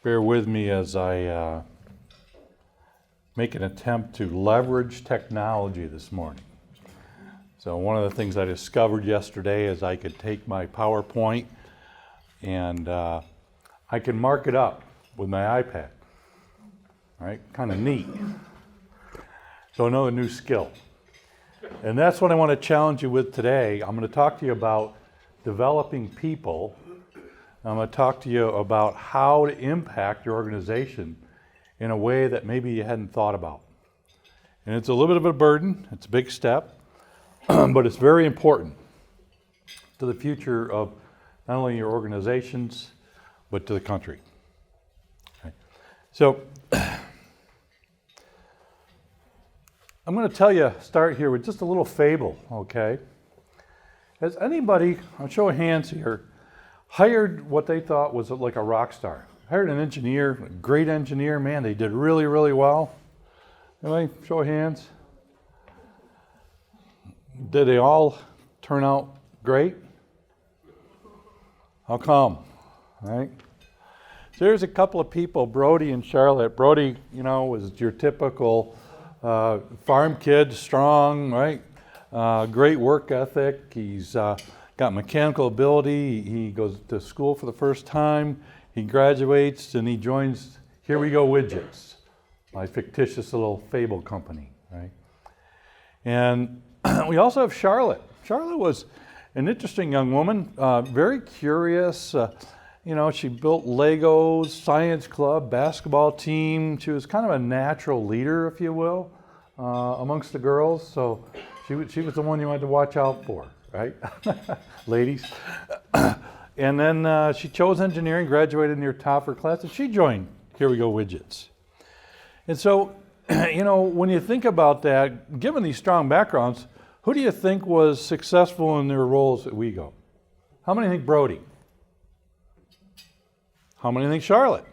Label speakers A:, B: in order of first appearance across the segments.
A: Bear with me as I make an attempt to leverage technology this morning. So one of the things I discovered yesterday is I could take my PowerPoint and I can mark it up with my iPad. All right, kind of neat. So another new skill. And that's what I want to challenge you with today. I'm going to talk to you about developing people. I'm going to talk to you about how to impact your organization in a way that maybe you hadn't thought about. And it's a little bit of a burden, it's a big step, but it's very important to the future of not only your organizations, but to the country. Okay. So, I'm going to tell you, start here with just a little fable, okay? Has anybody, I'll show of hands here, hired what they thought was like a rock star? Hired an engineer, a great engineer, man, they did really, really well. Anybody, show of hands? Did they all turn out great? How come? All right? So there's a couple of people, Brody and Charlotte. Brody, was your typical farm kid, strong, right? Great work ethic. He's got mechanical ability. He goes to school for the first time. He graduates and he joins Here We Go Widgets, my fictitious little fable company, right? And we also have Charlotte. Charlotte was an interesting young woman, very curious. She built Legos, science club, basketball team. She was kind of a natural leader, if you will, amongst the girls. So she was the one you had to watch out for, right? Ladies. And then she chose engineering, graduated near top of her class, and she joined Here We Go Widgets. And so, when you think about that, given these strong backgrounds, who do you think was successful in their roles at WeGo? How many think Brody? How many think Charlotte?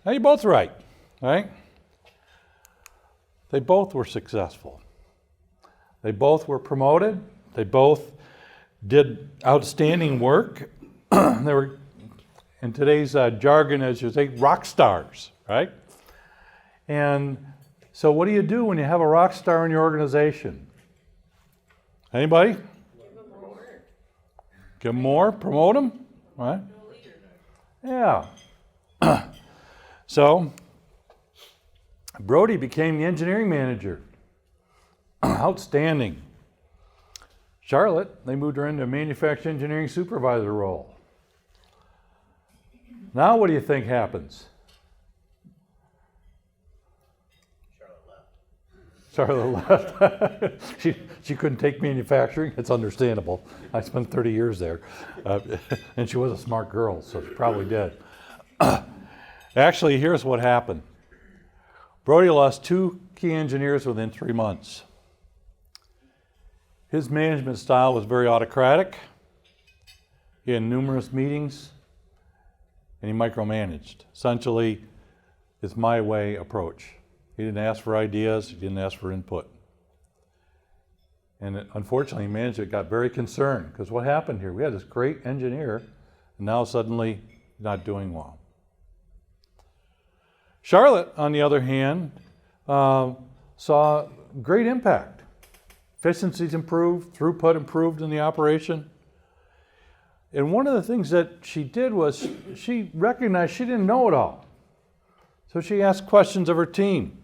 A: Now you're both right? They both were successful. They both were promoted. They both did outstanding work. They were, in today's jargon, as you say, rock stars, right? And so what do you do when you have a rock star in your organization? Anybody? Give them more, promote them, right? Yeah. So Brody became the engineering manager. Outstanding. Charlotte, they moved her into a manufacturing engineering supervisor role. Now what do you think happens? Charlotte left. She couldn't take manufacturing. It's understandable. I spent 30 years there. And she was a smart girl, so she probably did. Actually, here's what happened. Brody lost 2 key engineers within 3 months. His management style was very autocratic. He had numerous meetings, and he micromanaged. Essentially, it's my way approach. He didn't ask for ideas. He didn't ask for input. And unfortunately, management got very concerned, because what happened here? We had this great engineer, and now suddenly not doing well. Charlotte, on the other hand, saw great impact. Efficiencies improved, throughput improved in the operation. And one of the things that she did was she recognized she didn't know it all. So she asked questions of her team.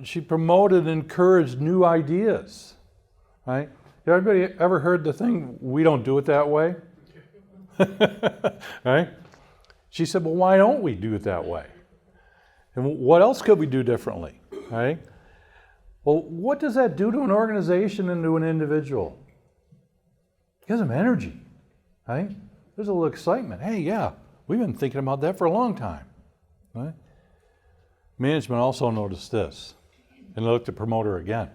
A: She promoted and encouraged new ideas, right? Everybody ever heard the thing, we don't do it that way? Right? She said, well, why don't we do it that way? And what else could we do differently, right? Well, what does that do to an organization and to an individual? It gives them energy, right? There's a little excitement. Hey, yeah, we've been thinking about that for a long time, right? Management also noticed this, and looked to promote her again.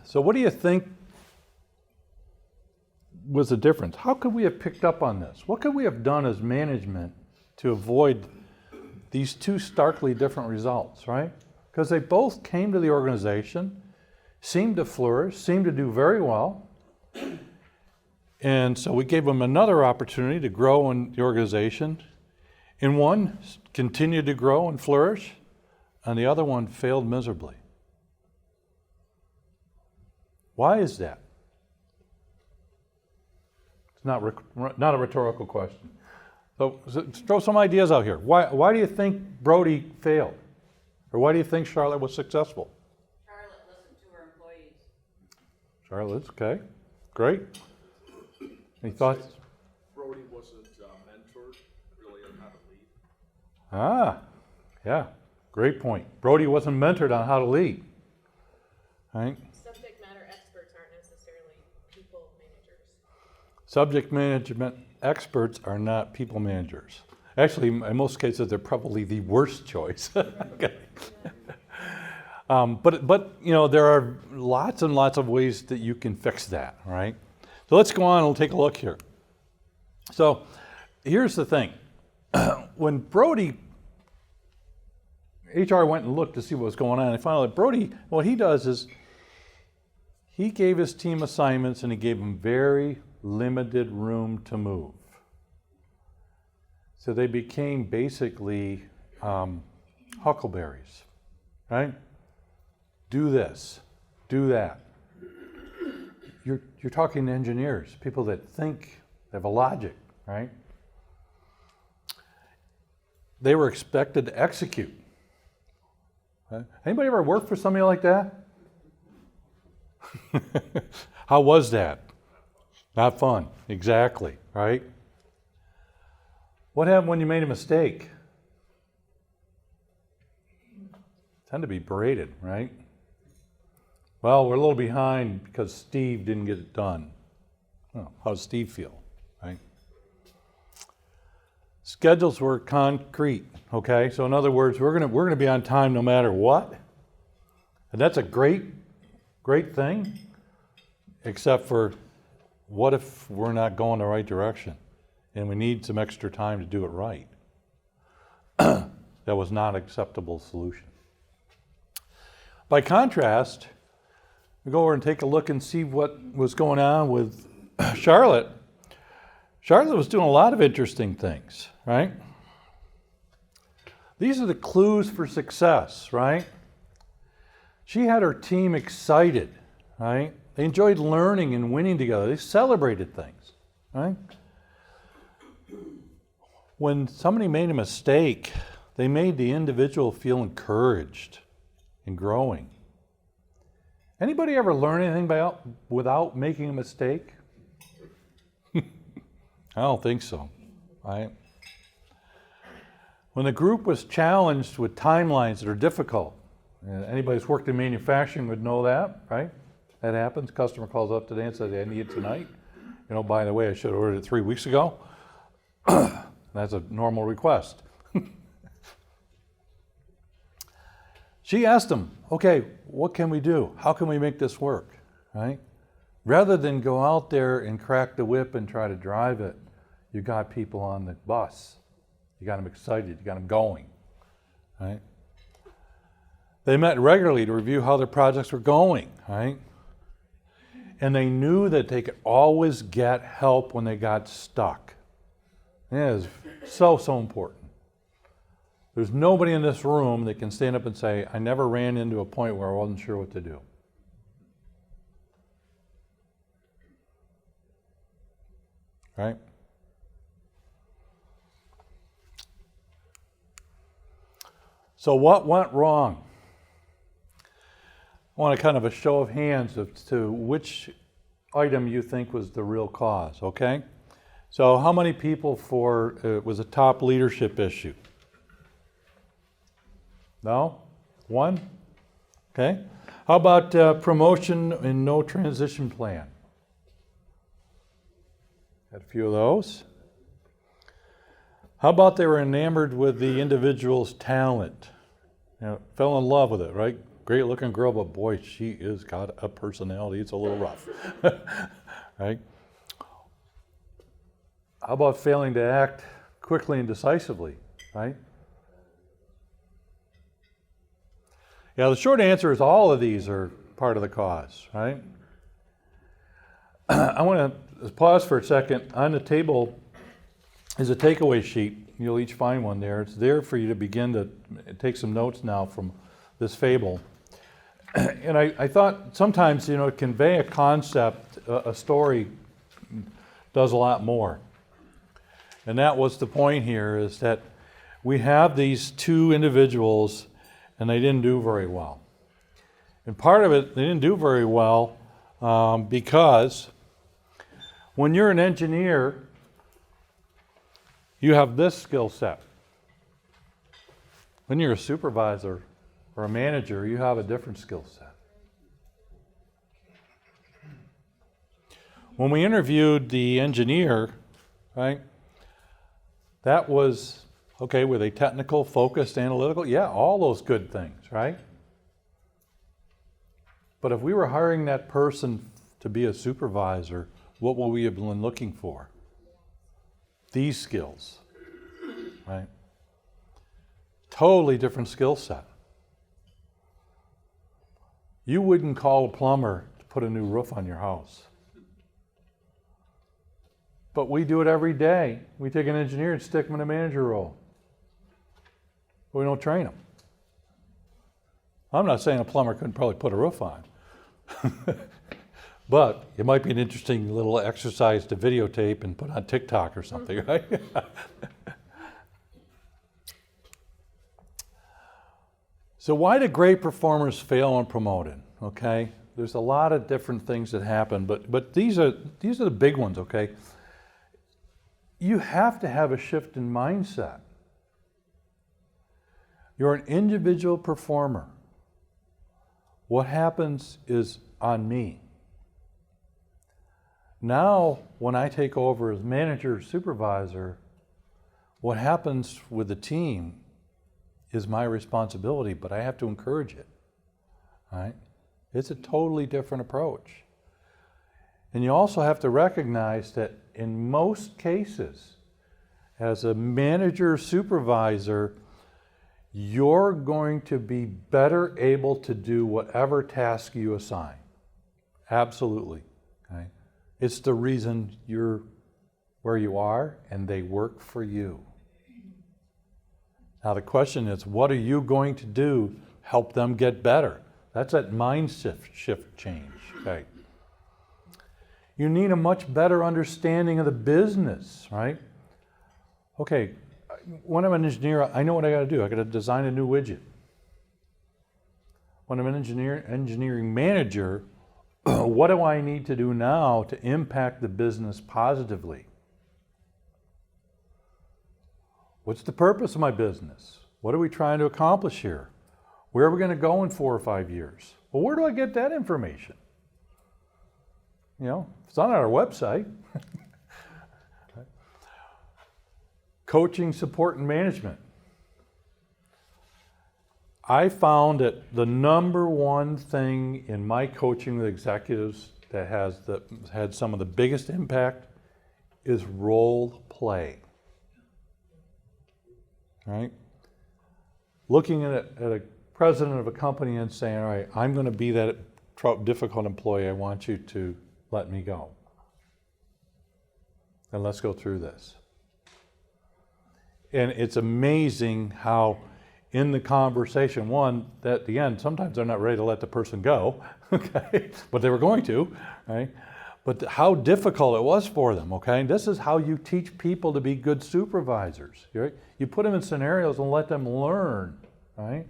A: So what do you think was the difference? How could we have picked up on this? What could we have done as management to avoid these two starkly different results, right? Because they both came to the organization, seemed to flourish, seemed to do very well, And so we gave them another opportunity to grow in the organization. And one continued to grow and flourish, and the other one failed miserably. Why is that? It's not a rhetorical question. So throw some ideas out here. Why do you think Brody failed? Or why do you think Charlotte was successful?
B: Charlotte listened to her employees.
A: Charlotte's okay. Great. Any thoughts?
C: Brody wasn't mentored really on how to lead.
A: Ah, yeah. Great point. Brody wasn't mentored on how to lead. Right?
D: Subject matter experts aren't necessarily people managers.
A: Subject management experts are not people managers. Actually, in most cases, they're probably the worst choice. Okay. But you know, there are lots and lots of ways that you can fix that, right? So let's go on and we'll take a look here. So here's the thing. When Brody, HR went and looked to see what was going on, and finally Brody, what he does is he gave his team assignments and he gave them very limited room to move. So they became basically huckleberries, right? Do this, do that. You're talking to engineers, people that think, they have a logic, right? They were expected to execute. Right? Anybody ever worked for somebody like that? How was that? Not fun, exactly, right? What happened when you made a mistake? Tend to be berated, right? Well, we're a little behind because Steve didn't get it done. Well, how does Steve feel, right? Schedules were concrete, okay? So in other words, we're gonna be on time no matter what. And that's a great thing, except for what if we're not going the right direction and we need some extra time to do it right? That was not an acceptable solution. By contrast, we go over and take a look and see what was going on with Charlotte. Charlotte was doing a lot of interesting things, right? These are the clues for success, right? She had her team excited, right? They enjoyed learning and winning together. They celebrated things, right? When somebody made a mistake, they made the individual feel encouraged and growing. Anybody ever learn anything without making a mistake? I don't think so, right? When the group was challenged with timelines that are difficult, anybody who's worked in manufacturing would know that, right? That happens. Customer calls up today and says, I need it tonight. You know, by the way, I should have ordered it 3 weeks ago. That's a normal request. She asked him, okay, what can we do? How can we make this work, right? Rather than go out there and crack the whip and try to drive it, you got people on the bus. You got them excited, you got them going, right? They met regularly to review how their projects were going, right? And they knew that they could always get help when they got stuck. It is so important. There's nobody in this room that can stand up and say, I never ran into a point where I wasn't sure what to do. Right? So what went wrong? I want a kind of a show of hands as to which item you think was the real cause, okay? So how many people for it was a top leadership issue? No? One? Okay. How about promotion and no transition plan? Had a few of those. How about they were enamored with the individual's talent? You know, fell in love with it, right? Great looking girl, but boy, she has got a personality. It's a little rough, right? How about failing to act quickly and decisively, right? Yeah, the short answer is all of these are part of the cause, right? I want to pause for a second. On the table is a takeaway sheet. You'll each find one there. It's there for you to begin to take some notes now from this fable. And I thought sometimes, to convey a concept, a story does a lot more. And that was the point here, is that we have these two individuals and they didn't do very well. And part of it, they didn't do very well because when you're an engineer, you have this skill set. When you're a supervisor or a manager, you have a different skill set. When we interviewed the engineer, right, that was, okay, were they technical, focused, analytical? Yeah, all those good things, right? But if we were hiring that person to be a supervisor, what would we have been looking for? These skills, right? Totally different skill set. You wouldn't call a plumber to put a new roof on your house. But we do it every day. We take an engineer and stick him in a manager role. But we don't train them. I'm not saying a plumber couldn't probably put a roof on. But it might be an interesting little exercise to videotape and put on TikTok or something, right? So why do great performers fail when promoted? Okay, there's a lot of different things that happen, but these are the big ones. Okay, you have to have a shift in mindset. You're an individual performer. What happens is on me. Now, when I take over as manager or supervisor, what happens with the team is my responsibility, but I have to encourage it. Right? It's a totally different approach. And you also have to recognize that in most cases, as a manager or supervisor, you're going to be better able to do whatever task you assign. Absolutely. Okay? It's the reason you're where you are and they work for you. Now the question is, what are you going to do to help them get better? That's that mind shift change. Okay? You need a much better understanding of the business, right? Okay, when I'm an engineer, I know what I got to do. I got to design a new widget. When I'm an engineering manager, what do I need to do now to impact the business positively? What's the purpose of my business? What are we trying to accomplish here? Where are we going to go in 4 or 5 years? Well, where do I get that information? It's on our website. Coaching, support, and management. I found that the number one thing in my coaching with executives that has had some of the biggest impact is role play. Right? Looking at a president of a company and saying, all right, I'm going to be that difficult employee. I want you to let me go. And let's go through this. And it's amazing how in the conversation, one, at the end, sometimes they're not ready to let the person go, okay, but they were going to, right? But how difficult it was for them, okay? This is how you teach people to be good supervisors, right? You put them in scenarios and let them learn, right?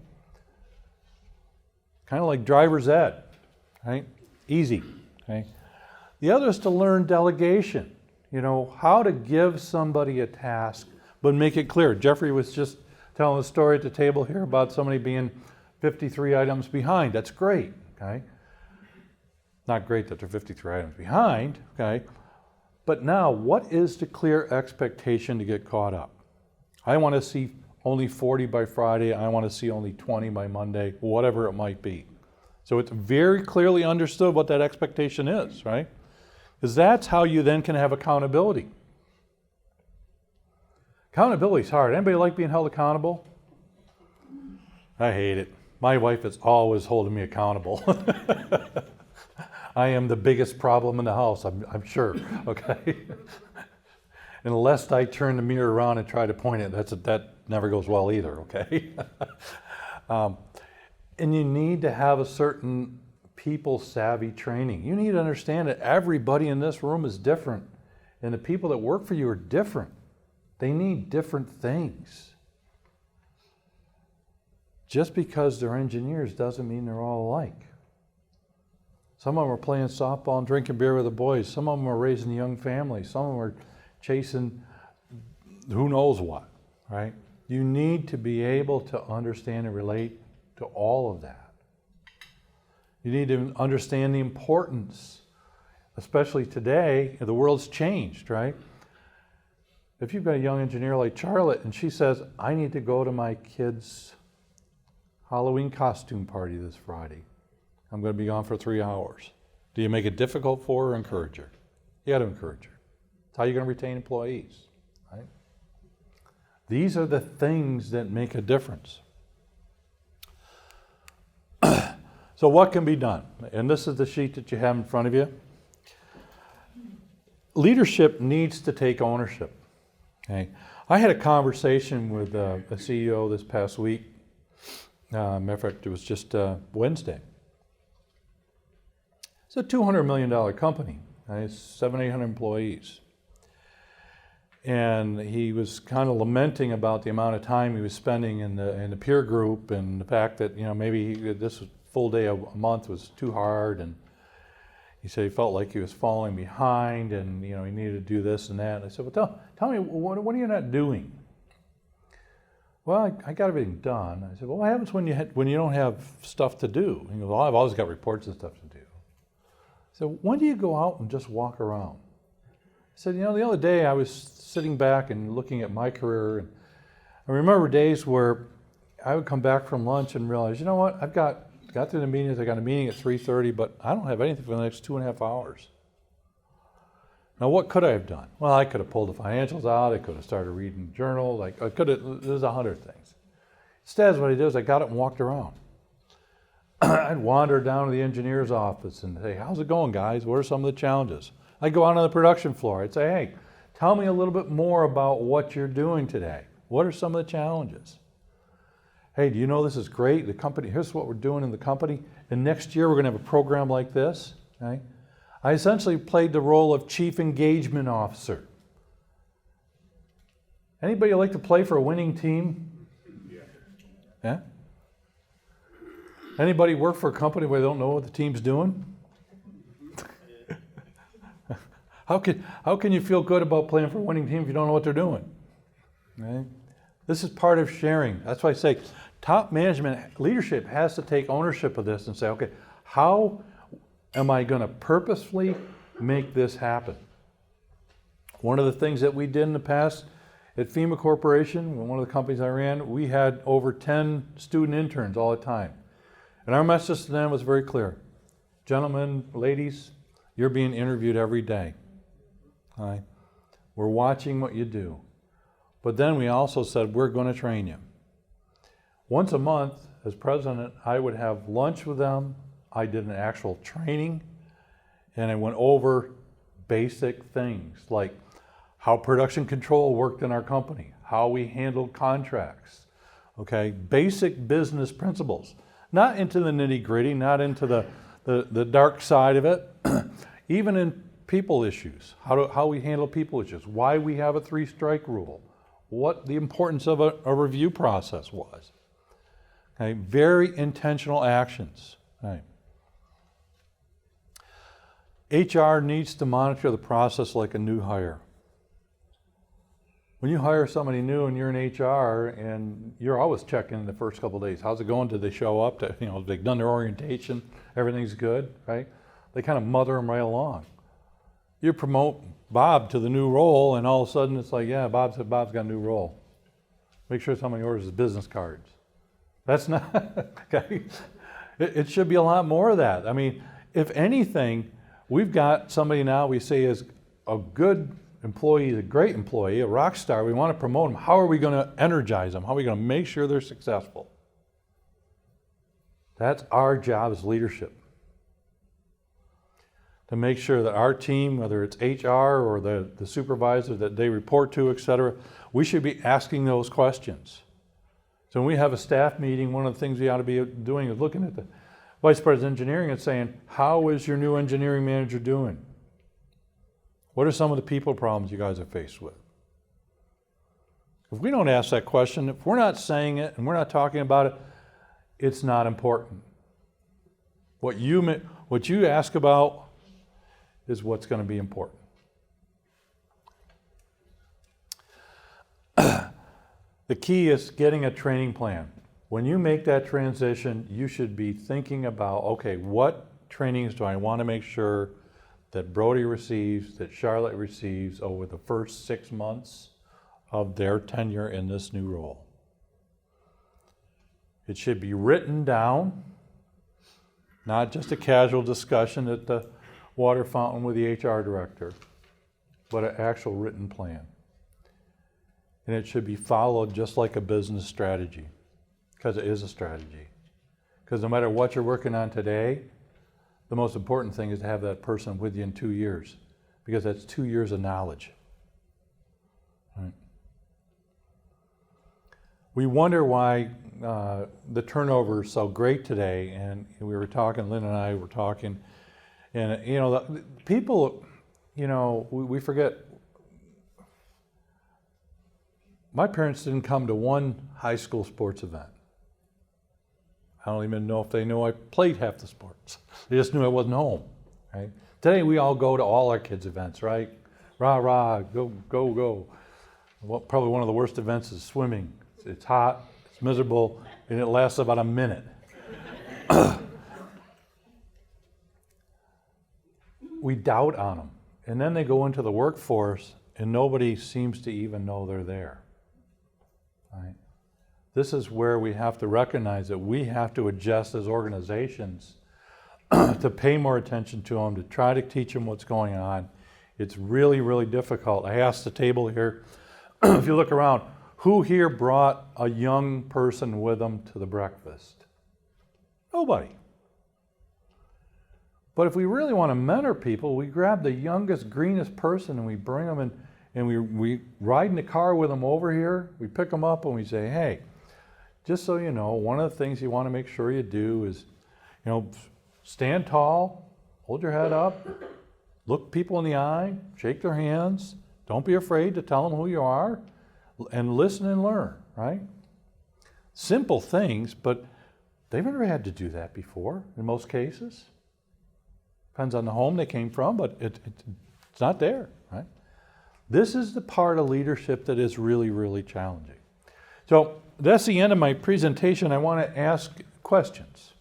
A: Kind of like driver's ed, right? Easy, okay? The other is to learn delegation, how to give somebody a task, but make it clear. Jeffrey was just telling a story at the table here about somebody being 53 items behind. That's great, okay? Not great that they're 53 items behind, okay? But now, what is the clear expectation to get caught up? I want to see only 40 by Friday. I want to see only 20 by Monday, whatever it might be. So it's very clearly understood what that expectation is, right? Because that's how you then can have accountability. Accountability is hard. Anybody like being held accountable? I hate it. My wife is always holding me accountable. I am the biggest problem in the house, I'm sure, okay? Unless I turn the mirror around and try to point it, that never goes well either, okay? And you need to have a certain people savvy training. You need to understand that everybody in this room is different, and the people that work for you are different. They need different things. Just because they're engineers doesn't mean they're all alike. Some of them are playing softball and drinking beer with the boys. Some of them are raising young families. Some of them are chasing who knows what, right? You need to be able to understand and relate to all of that. You need to understand the importance, especially today, the world's changed, right? If you've got a young engineer like Charlotte and she says, I need to go to my kid's Halloween costume party this Friday. I'm going to be gone for 3 hours. Do you make it difficult for her or encourage her? You got to encourage her. That's how you're going to retain employees, right? These are the things that make a difference. So what can be done? And this is the sheet that you have in front of you. Leadership needs to take ownership. Okay? I had a conversation with a CEO this past week. Matter of fact, it was just Wednesday. It's a $200 million company. It's 700-800 employees. And he was kind of lamenting about the amount of time he was spending in the peer group, and the fact that maybe this full day a month was too hard, and he said he felt like he was falling behind, and he needed to do this and that. And I said, well, tell me, what are you not doing? Well, I got everything done. I said, well, what happens when you don't have stuff to do? He goes, well, I've always got reports and stuff to do. I said, when do you go out and just walk around? I said, the other day I was sitting back and looking at my career, and I remember days where I would come back from lunch and realize, you know what, I've got through the meetings, I got a meeting at 3:30, but I don't have anything for the next 2.5 hours. Now, what could I have done? Well, I could have pulled the financials out. I could have started reading journals. I could have, there's 100 things. Instead, what I did is I got up and walked around. I'd wander down to the engineer's office and say, how's it going, guys? What are some of the challenges? I'd go out on the production floor. I'd say, hey, tell me a little bit more about what you're doing today. What are some of the challenges? Hey, do you know this is great? The company, here's what we're doing in the company. And next year we're going to have a program like this. Okay? I essentially played the role of chief engagement officer. Anybody like to play for a winning team? Yeah? Anybody work for a company where they don't know what the team's doing? How can you feel good about playing for a winning team if you don't know what they're doing? Right? This is part of sharing. That's why I say top management leadership has to take ownership of this and say, okay, how am I going to purposefully make this happen? One of the things that we did in the past at FEMA Corporation, one of the companies I ran, we had over 10 student interns all the time. And our message to them was very clear. Gentlemen, ladies, you're being interviewed every day. All right? We're watching what you do. But then we also said, we're going to train you. Once a month, as president, I would have lunch with them. I did an actual training, and I went over basic things like how production control worked in our company, how we handled contracts, okay? Basic business principles. Not into the nitty-gritty, not into the dark side of it, even in people issues, how we handle people issues, why we have a 3-strike rule, what the importance of a review process was. Okay? Very intentional actions. Right? HR needs to monitor the process like a new hire. When you hire somebody new and you're in HR, and you're always checking in the first couple of days, how's it going? Did they show up? They've done their orientation, everything's good, right? They kind of mother them right along. You promote Bob to the new role, and all of a sudden it's like, yeah, Bob's got a new role. Make sure somebody orders his business cards. That's not, okay? It should be a lot more of that. I mean, if anything, we've got somebody now we say is a good employee, a great employee, a rock star. We want to promote them. How are we going to energize them? How are we going to make sure they're successful? That's our job as leadership. to make sure that our team, whether it's HR or the supervisor that they report to, et cetera, we should be asking those questions. So when we have a staff meeting, one of the things we ought to be doing is looking at the Vice President of Engineering and saying, how is your new engineering manager doing? What are some of the people problems you guys are faced with? If we don't ask that question, if we're not saying it and we're not talking about it, it's not important. What you ask about is what's going to be important. The key is getting a training plan. When you make that transition, you should be thinking about, okay, what trainings do I want to make sure that Brody receives, that Charlotte receives over the first 6 months of their tenure in this new role. It should be written down, not just a casual discussion at the water fountain with the HR director, but an actual written plan. And it should be followed just like a business strategy, because it is a strategy. Because no matter what you're working on today, the most important thing is to have that person with you in 2 years, because that's 2 years of knowledge. Right? We wonder why the turnover is so great today, and we were talking, Lynn and I were talking, and the people, we forget. My parents didn't come to one high school sports event. I don't even know if they knew I played half the sports. They just knew I wasn't home, right? Today we all go to all our kids' events, right? Rah, rah, go, go, go. Well, probably one of the worst events is swimming. It's hot, it's miserable, and it lasts about a minute. We doubt on them. And then they go into the workforce and nobody seems to even know they're there. Right? This is where we have to recognize that we have to adjust as organizations to pay more attention to them, to try to teach them what's going on. It's really, really difficult. I asked the table here, if you look around, who here brought a young person with them to the breakfast? Nobody. But if we really want to mentor people, we grab the youngest, greenest person and we bring them in, and we ride in the car with them over here. We pick them up and we say, hey, just so you know, one of the things you want to make sure you do is, stand tall, hold your head up, look people in the eye, shake their hands. Don't be afraid to tell them who you are, and listen and learn, right? Simple things, but they've never had to do that before in most cases. Depends on the home they came from, but it's not there, right? This is the part of leadership that is really, really challenging. So that's the end of my presentation. I want to ask questions.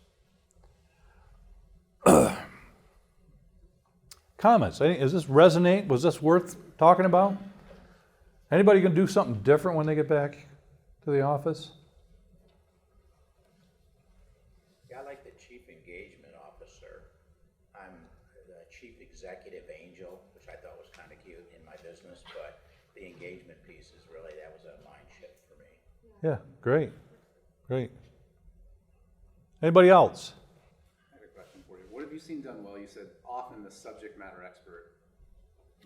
A: Comments? Does this resonate? Was this worth talking about? Anybody going to do something different when they get back to the office?
E: Yeah, I like the chief engagement officer. I'm the chief executive angel, which I thought was kind of cute in my business, but the engagement piece is really, that was a mind shift for me.
A: Yeah, great. Great. Anybody else?
F: I have a question for you. What have you seen done well? You said often the subject matter expert,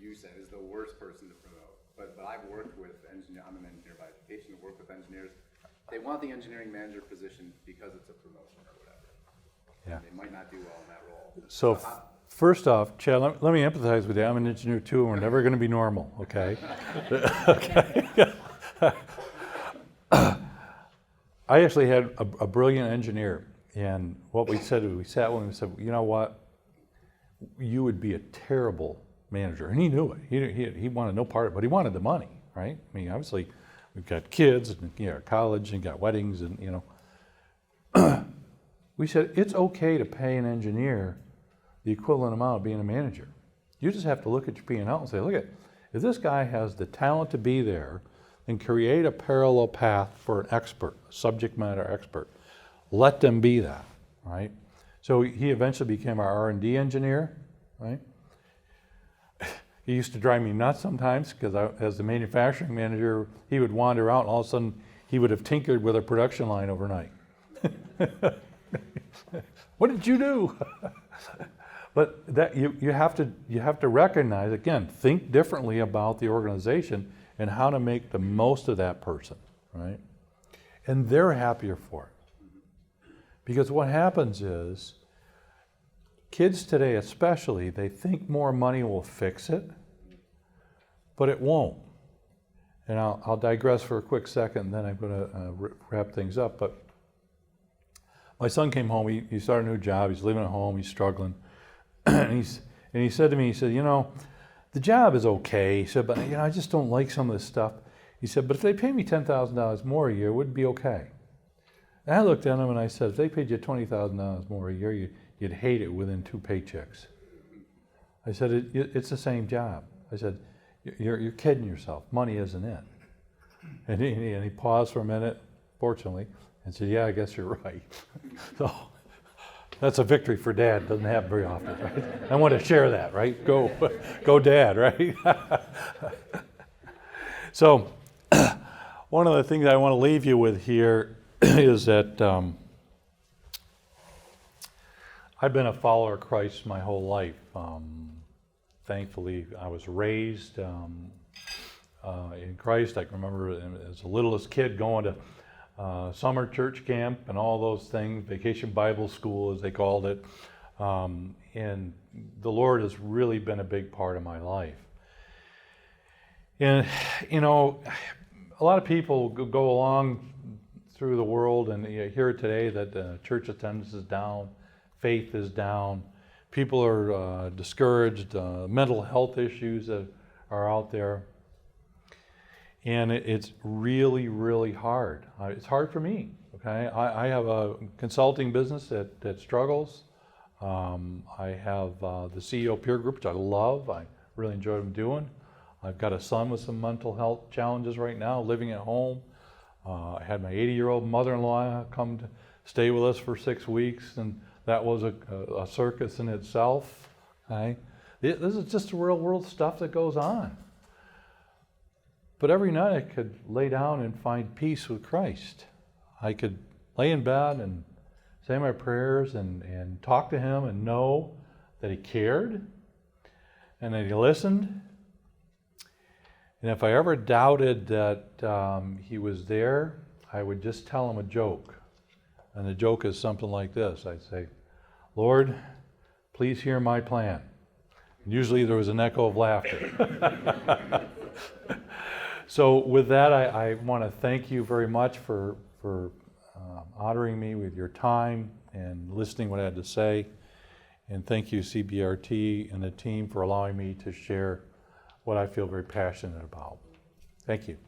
F: you said, is the worst person to promote. But I've worked with engineers, I'm an engineer by education, I've worked with engineers. They want the engineering manager position because it's a promotion or whatever.
A: Yeah.
F: They might not do well in that role.
A: So first off, Chad, let me empathize with you. I'm an engineer too, and we're never going to be normal, okay? Okay. I actually had a brilliant engineer, and what we said, we sat with him and said, you know what? You would be a terrible manager, and he knew it. He wanted no part of it, but he wanted the money, right? I mean, obviously, we've got kids, and college, and got weddings, and we said it's okay to pay an engineer the equivalent amount of being a manager. You just have to look at your P&L and say, look at, if this guy has the talent to be there, then create a parallel path for an expert, a subject matter expert. Let them be that, right? So he eventually became our R&D engineer, right? He used to drive me nuts sometimes because as the manufacturing manager, he would wander out and all of a sudden he would have tinkered with a production line overnight. What did you do? But that you have to recognize, again, think differently about the organization and how to make the most of that person, right? And they're happier for it. Because what happens is, kids today especially, they think more money will fix it, but it won't. And I'll digress for a quick second, and then I'm going to wrap things up. But my son came home. He started a new job. He's living at home. He's struggling. and he said to me, he said, you know, the job is okay. He said, but you know, I just don't like some of this stuff. He said, but if they pay me $10,000 more a year, it would be okay. And I looked at him and I said, if they paid you $20,000 more a year, you'd hate it within 2 paychecks. I said, it's the same job. I said, you're kidding yourself. Money isn't it. And he paused for a minute, fortunately, and said, yeah, I guess you're right. So that's a victory for Dad. Doesn't happen very often, right? I want to share that, right? Go Dad, right? So one of the things I want to leave you with here is that I've been a follower of Christ my whole life. Thankfully, I was raised in Christ. I can remember as the littlest kid going to summer church camp and all those things, vacation Bible school as they called it. And the Lord has really been a big part of my life. And, you know, a lot of people go along through the world and you hear today that church attendance is down, faith is down, people are discouraged, mental health issues that are out there. And it's really, really hard. It's hard for me, okay? I have a consulting business that struggles. I have the CEO peer group, which I love. I really enjoy what I'm doing. I've got a son with some mental health challenges right now, living at home. I had my 80-year-old mother-in-law come to stay with us for 6 weeks, and that was a circus in itself. Okay? This is just the real world stuff that goes on. But every night I could lay down and find peace with Christ. I could lay in bed and say my prayers and talk to Him and know that He cared and that He listened. And if I ever doubted that He was there, I would just tell Him a joke. And the joke is something like this. I'd say, Lord, please hear my plan. And usually there was an echo of laughter. So with that, I want to thank you very much for honoring me with your time and listening what I had to say. And thank you, CBRT and the team, for allowing me to share what I feel very passionate about. Thank you.